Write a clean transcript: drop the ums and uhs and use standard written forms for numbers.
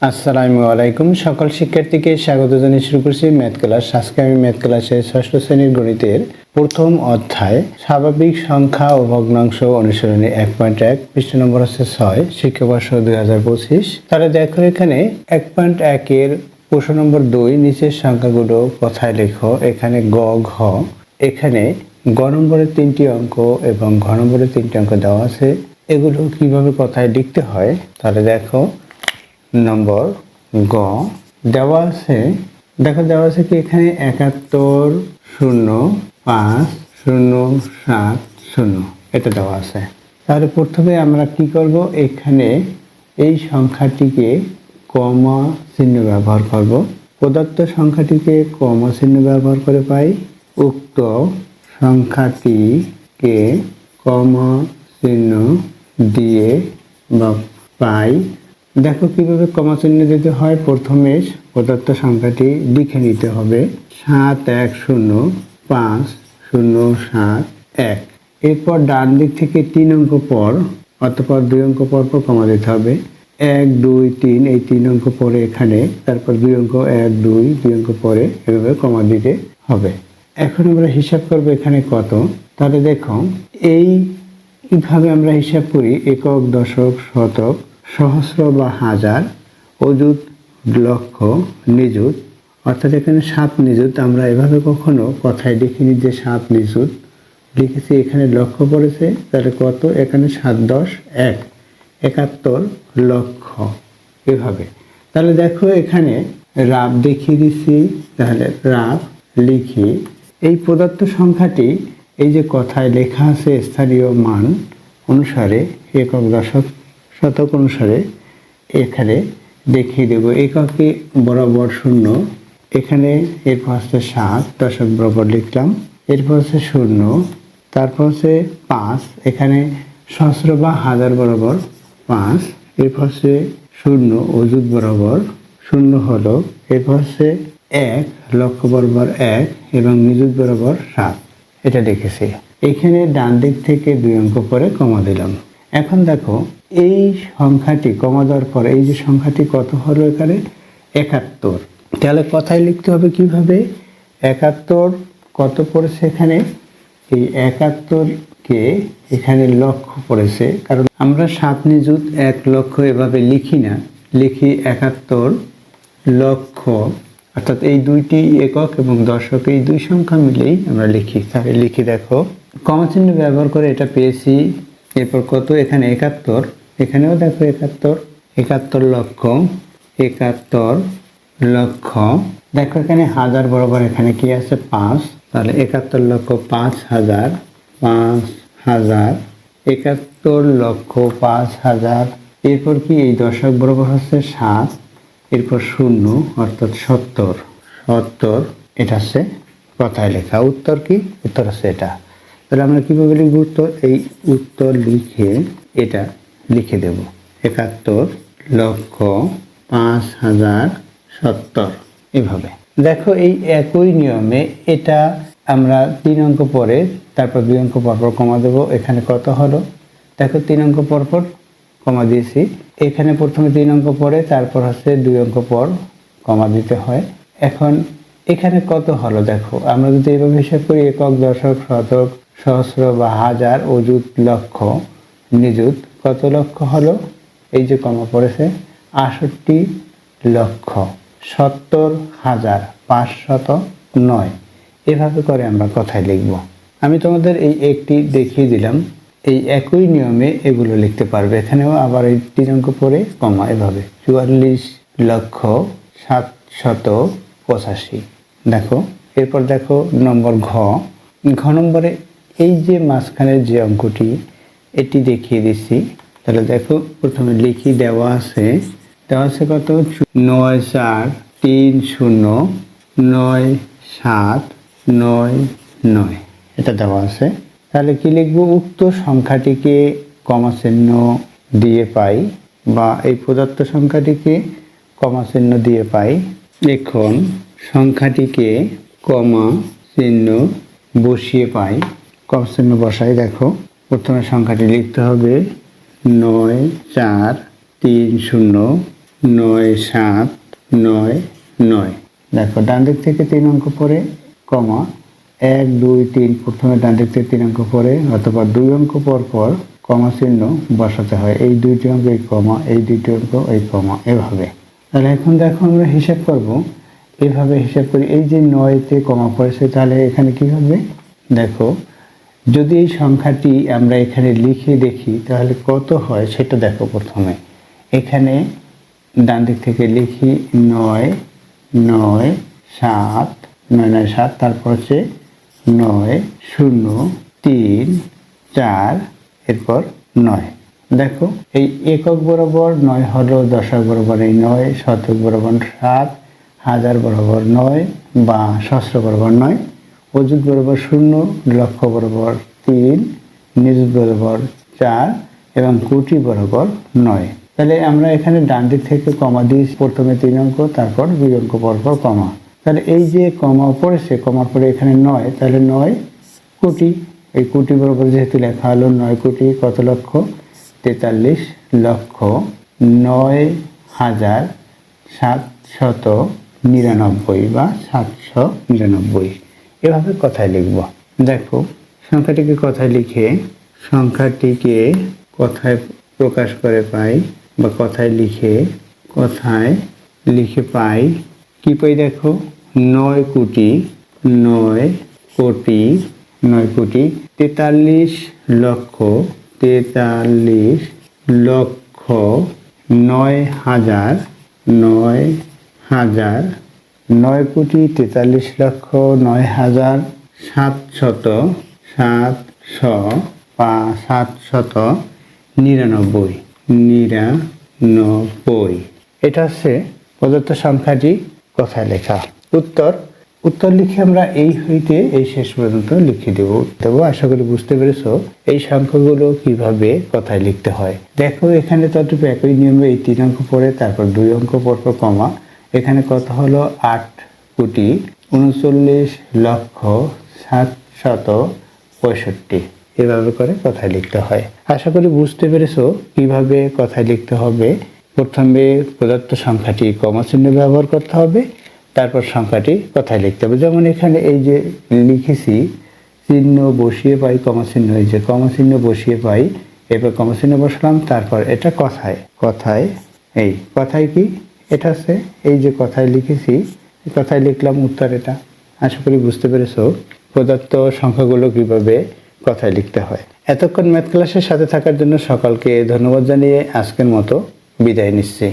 আসসালামু আলাইকুম। সকল শিক্ষার্থীকে স্বাগত জানিয়ে শুরু করছি ম্যাথ ক্লাস। আজকে আমি ম্যাথ ক্লাসের ষষ্ঠ শ্রেণীর গণিতের প্রথম অধ্যায় স্বাভাবিক সংখ্যা ও ভগ্নাংশ অনুসরণে 1.1 পৃষ্ঠা নম্বর হচ্ছে 6, শিক্ষাবর্ষ 2025। তাহলে দেখো এখানে 1.1 এর প্রশ্ন নম্বর 2 নিচের সংখ্যাগুলো কথায় লেখো। এখানে গ ঘ, এখানে গ নম্বরের 3টি অঙ্ক এবং ঘ নম্বরের 3টি অঙ্ক দেওয়া আছে। এগুলো কিভাবে কথায় লিখতে হয় তাহলে দেখো। নম্বর গ দেওয়া আছে, দেখো দেওয়া আছে কি এখানে 710507 এটা দেওয়া আছে। তাহলে প্রথমে আমরা কি করব, এখানে এই সংখ্যাটিকে কমা চিহ্ন ব্যবহার করব। প্রদত্ত সংখ্যাটিকে কমা চিহ্ন ব্যবহার করে পাই, উক্ত সংখ্যাটিকে কমা চিহ্ন দিয়ে বা পাই। দেখো কিভাবে কমা চিহ্ন দিতে হয়। প্রথমে প্রদত্ত সংখ্যাটি লিখে নিতে হবে 710507 এরপর ডান দিক থেকে 3 অঙ্ক পর অতঃপর 2 অঙ্ক পর পর কমা দিতে হবে। 1 2 3 এই 3 অঙ্ক পরে এখানে, তারপর 2 অঙ্ক 1 2 2 অঙ্ক পরে এভাবে কমা দিতে হবে। এখন আমরা হিসাব করব এখানে কত। তাহলে দেখো এইভাবে আমরা হিসাব করি একক, দশক, শতক, সহস্র বা হাজার, অযুত, লক্ষ, নিযুত। অর্থাৎ এখানে 7 নিযুত আমরা এভাবে কখনো কথায় লিখিনি যে 7 নিযুত লিখেছি। এখানে লক্ষ পড়েছে, তাহলে কত, এখানে 7 10 1 71 লক্ষ এভাবে। তাহলে দেখো এখানে রাব দেখিয়ে দিচ্ছি। তাহলে রাব লিখি এই প্রদত্ত সংখ্যাটি, এই যে কথায় লেখা আছে স্থানীয় মান অনুসারে একক, দশক, শতক অনুসারে এখানে দেখিয়ে দেব। এককে বরাবর 0, এখানে এরপর হচ্ছে 7, দশক বরাবর লিখলাম, এরপর হচ্ছে 0, তারপর হচ্ছে 5, এখানে সহস্র বা হাজার বরাবর 5, এরপর হচ্ছে 0 অযুত বরাবর 0 হলো, এরপর হচ্ছে 1 লক্ষ বরাবর 1 এবং নিযুত বরাবর 7 এটা লিখেছি। এখানে ডান দিক থেকে 2 অঙ্ক পরে কমা দিলাম। এখন দেখো এই সংখ্যাটি কমা দেওয়ার পর এই যে সংখ্যাটি কত হলো এখানে 71। তাহলে কথায় লিখতে হবে কিভাবে, 71 কত পড়েছে এখানে, এই 71কে এখানে লক্ষ পড়েছে, কারণ আমরা 7 নিযুত 1 লক্ষ এভাবে লিখি না, লিখি 71 লক্ষ। অর্থাৎ এই দুইটি একক এবং দশক এই দুই সংখ্যা মিলেই আমরা লিখি। তাহলে লিখি দেখো কমা চিহ্ন ব্যবহার করে এটা পেয়েছি। এরপর কত, এখানে 71, এখানেও দেখো 71 লক্ষ, 71 লক্ষ। দেখো এখানে হাজার বরাবর এখানে কি আছে 5, তাহলে 71 লক্ষ 5000, 5000, 71 লক্ষ 5000। এরপর কি এই দশক বরাবর হচ্ছে 7, এরপর 0 অর্থাৎ 70 এটা হচ্ছে কথায় লেখা। উত্তর কি, উত্তর হচ্ছে এটা। তাহলে আমরা কীভাবে লিখব উত্তর, এই উত্তর লিখে এটা লিখে দেব 71 লক্ষ 5070 এভাবে। দেখো এই একই নিয়মে এটা আমরা 3 অঙ্ক পরে তারপর 2 অঙ্ক পরপর কমা দেব। এখানে কত হলো দেখো 3 অঙ্ক পরপর কমা দিয়েছি। এখানে প্রথমে 3 অঙ্ক পরে তারপর হচ্ছে 2 অঙ্ক পর কমা দিতে হয়। এখন এখানে কত হলো দেখো, আমরা যদি এইভাবে হিসাব করি একক, দশক, শতক, সহস্র বা হাজার, অযুত, লক্ষ, নিযুত, কত লক্ষ হলো, এই যে কমা পড়েছে 68 লক্ষ 70,509 এভাবে করে আমরা কথায় লিখব। আমি তোমাদের এই একটি দেখিয়ে দিলাম। এই একই নিয়মে এগুলো লিখতে পারবে। এখানেও আবার এই 3 অঙ্ক পরে কমা এভাবে 44 লক্ষ 785। দেখো এরপর দেখো নম্বর ঘ নম্বরে এই যে মাঝখানের যে অঙ্কটি এটি দেখিয়ে দিচ্ছি। তাহলে দেখো প্রথমে লিখি দেওয়া আছে কত 94309799 এটা দেওয়া আছে। তাহলে কি লিখবো, উক্ত সংখ্যাটিকে কমা চিহ্ন দিয়ে পাই বা এই প্রদত্ত সংখ্যাটিকে কমা চিহ্ন দিয়ে পাই। এখন সংখ্যাটিকে কমা চিহ্ন বসিয়ে পাই, কমা চিহ্ন বসাই। দেখো প্রথমে সংখ্যাটি লিখতে হবে 9430 9 7 9 9। দেখো ডান দিক থেকে 3 অঙ্ক পরে কমা 1 2 3 প্রথমে ডান দিক থেকে 3 অঙ্ক পরে অথবা 2 অঙ্ক পর পর কমা চিহ্ন বসাতে হয়। এই দুইটি অঙ্ক এই কমা, এই দুইটি অঙ্ক এই কমা, এভাবে। তাহলে এখন দেখো আমরা হিসাব করব, এভাবে হিসাব করি। এই যে 9-তে কমা পড়েছে, তাহলে এখানে কি হবে দেখো, যদি এই সংখ্যাটি আমরা এখানে লিখে দেখি তাহলে কত হয় সেটা দেখো। প্রথমে এখানে ডান দিক থেকে লিখি 9 9 7 9 9 7, তারপর হচ্ছে 9 0 3 4, এরপর 9। দেখো এই একক বরাবর 9 হলো, দশক বরাবর এই 9, শতক বরাবর 7, হাজার বরাবর 9 বা সহস্র বরাবর 9, অযুত বরাবর 0, লক্ষ বরাবর 3, নিযুত বরাবর 4 এবং কোটি বরাবর 9। তাহলে আমরা এখানে ডান দিক থেকে কমা দিই, প্রথমে 3 অঙ্ক, তারপর 2 অঙ্ক পরপর কমা। তাহলে এই যে কমা পড়েছে, কমার পরে এখানে 9, তাহলে 9 কোটি। এই কোটি বরাবর যেহেতু লেখা হলো 9 কোটি কত লক্ষ, 43 লক্ষ 9,799 বা 799। এভাবে কথায় লিখব। দেখো সংখ্যাটিকে কথায় লিখে, সংখ্যাটিকে কথায় প্রকাশ করে পাই বা কথায় লিখে পাই কি পাই দেখো, 9 কোটি 9 কোটি 9 কোটি 43 লক্ষ 43 লক্ষ 9,000 9,000 9 কোটি 43 লক্ষ 9,799। এটা হচ্ছে প্রদত্ত সংখ্যাটি কথায় লেখা। উত্তর লিখে আমরা এই হইতে এই শেষ পর্যন্ত লিখে দেব। আশা করি বুঝতে পেরেছো এই সংখ্যাগুলো কিভাবে কথায় লিখতে হয়। দেখো এখানে ততটুকু একই নিয়মে এই 3 অঙ্ক পরে তারপর 2 অঙ্ক পরপর কমা, এখানে কত হলো 8 কোটি 39 লক্ষ 765। এভাবে করে কথায় লিখতে হয়। আশা করি বুঝতে পেরেছো কিভাবে কথায় লিখতে হবে। প্রথমে প্রদত্ত সংখ্যাটি কমা চিহ্ন ব্যবহার করতে হবে, তারপর সংখ্যাটি কথায় লিখতে হবে। যেমন এখানে এই যে লিখেছি, চিহ্ন বসিয়ে পাই কমা চিহ্ন, এই যে কমা চিহ্ন বসিয়ে পাই, এরপর কমা চিহ্ন বসলাম, তারপর এটা কথায় এই কথায় কি এটা আছে, এই যে কথায় লিখেছি, কথায় লিখলাম উত্তর এটা। আশা করি বুঝতে পেরেছো প্রদত্ত সংখ্যাগুলো কিভাবে কথায় লিখতে হয়। এতক্ষণ ম্যাথ ক্লাসের সাথে থাকার জন্য সকলকে ধন্যবাদ জানিয়ে আজকের মতো বিদায় নিচ্ছি।